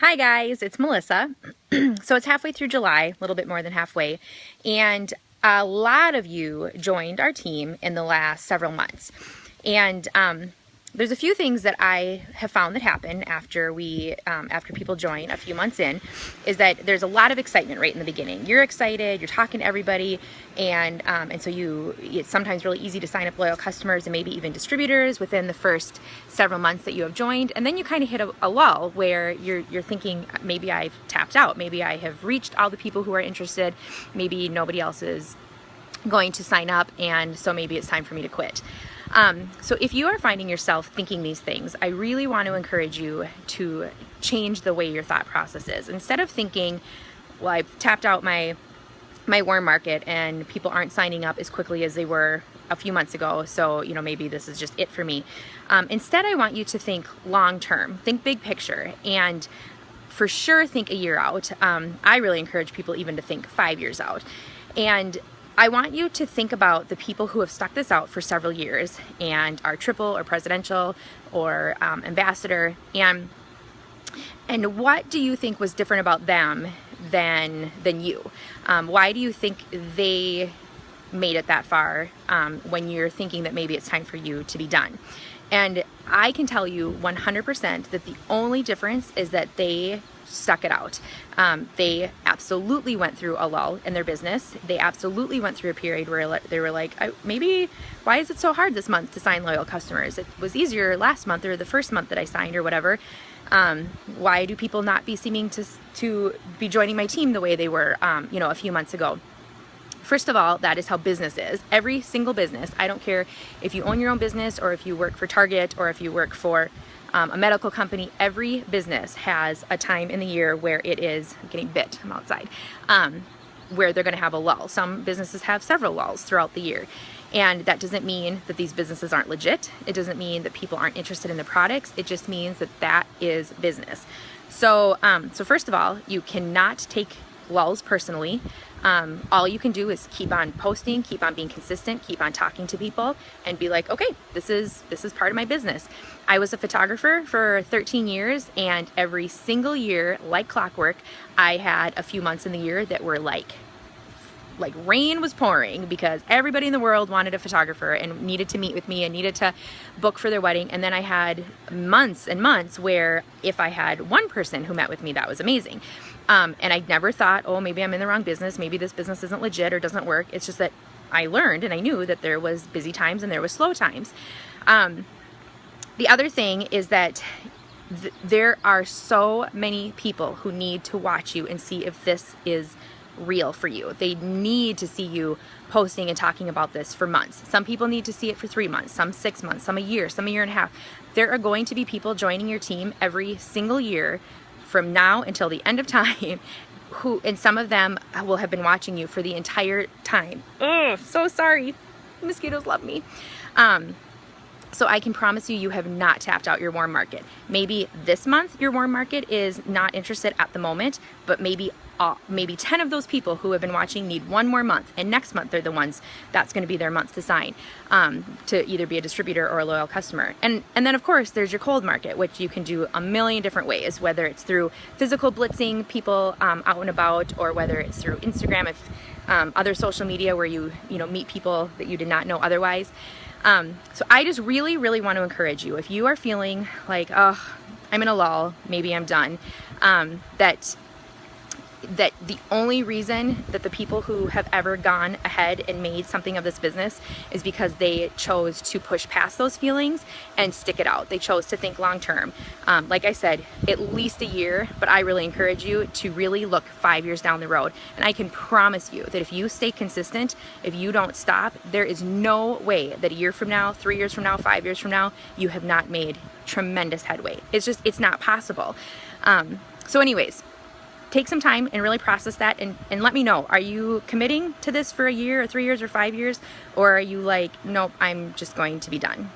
Hi guys, it's Melissa. So it's halfway through July, a little bit more than halfway, and a lot of you joined our team in the last several months. And there's a few things that I have found that happen after people join a few months in, is that there's a lot of excitement right in the beginning. You're excited, you're talking to everybody, and so it's sometimes really easy to sign up loyal customers and maybe even distributors within the first several months that you have joined. And then you kind of hit a lull where you're thinking, maybe I've tapped out, maybe I have reached all the people who are interested, maybe nobody else is going to sign up, and so maybe it's time for me to quit. So if you are finding yourself thinking these things, I really want to encourage you to change the way your thought process is. Instead of thinking, well, I've tapped out my warm market and people aren't signing up as quickly as they were a few months ago, so maybe this is just it for me. Instead, I want you to think long term, think big picture, and for sure think a year out. I really encourage people even to think 5 years out. And I want you to think about the people who have stuck this out for several years and are triple or presidential or ambassador, and what do you think was different about them than you? Why do you think they made it that far when you're thinking that maybe it's time for you to be done? And I can tell you 100% that the only difference is that they stuck it out. They absolutely went through a lull in their business. They absolutely went through a period where they were like, maybe, why is it so hard this month to sign loyal customers? It was easier last month or the first month that I signed or whatever. Why do people not be seeming to be joining my team the way they were, a few months ago? First of all, that is how business is. Every single business, I don't care if you own your own business or if you work for Target or if you work for a medical company, every business has a time in the year where it is getting bit. I'm outside. Where they're going to have a lull. Some businesses have several lulls throughout the year. And that doesn't mean that these businesses aren't legit. It doesn't mean that people aren't interested in the products. It just means that that is business. So first of all, you cannot take lulls personally. All you can do is keep on posting, keep on being consistent, keep on talking to people, and be like, okay, this is part of my business. I was a photographer for 13 years, and every single year, like clockwork, I had a few months in the year that were like rain was pouring, because everybody in the world wanted a photographer and needed to meet with me and needed to book for their wedding. And then I had months and months where if I had one person who met with me, that was amazing. And I never thought, oh, maybe I'm in the wrong business, maybe this business isn't legit or doesn't work. It's just that I learned and I knew that there was busy times and there was slow times. The other thing is that there are so many people who need to watch you and see if this is real for you. They need to see you posting and talking about this for months. Some people need to see it for 3 months, some 6 months, some a year and a half. There are going to be people joining your team every single year from now until the end of time and some of them will have been watching you for the entire time. Ugh, so sorry. Mosquitoes love me. So I can promise you, you have not tapped out your warm market. Maybe this month your warm market is not interested at the moment, but maybe 10 of those people who have been watching need one more month, and next month they're the ones that's going to be their month to sign, to either be a distributor or a loyal customer. And then of course there's your cold market, which you can do a million different ways, whether it's through physical blitzing people out and about, or whether it's through Instagram, if other social media where you meet people that you did not know otherwise. So I just really, really want to encourage you, if you are feeling like, oh, I'm in a lull, maybe I'm done, that the only reason that the people who have ever gone ahead and made something of this business is because they chose to push past those feelings and stick it out. They chose to think long term. Like I said, at least a year, but I really encourage you to really look 5 years down the road. And I can promise you that if you stay consistent, if you don't stop, there is no way that a year from now, 3 years from now, 5 years from now, you have not made tremendous headway. It's not possible. So anyways, take some time and really process that and let me know. Are you committing to this for a year or 3 years or 5 years? Or are you like, nope, I'm just going to be done?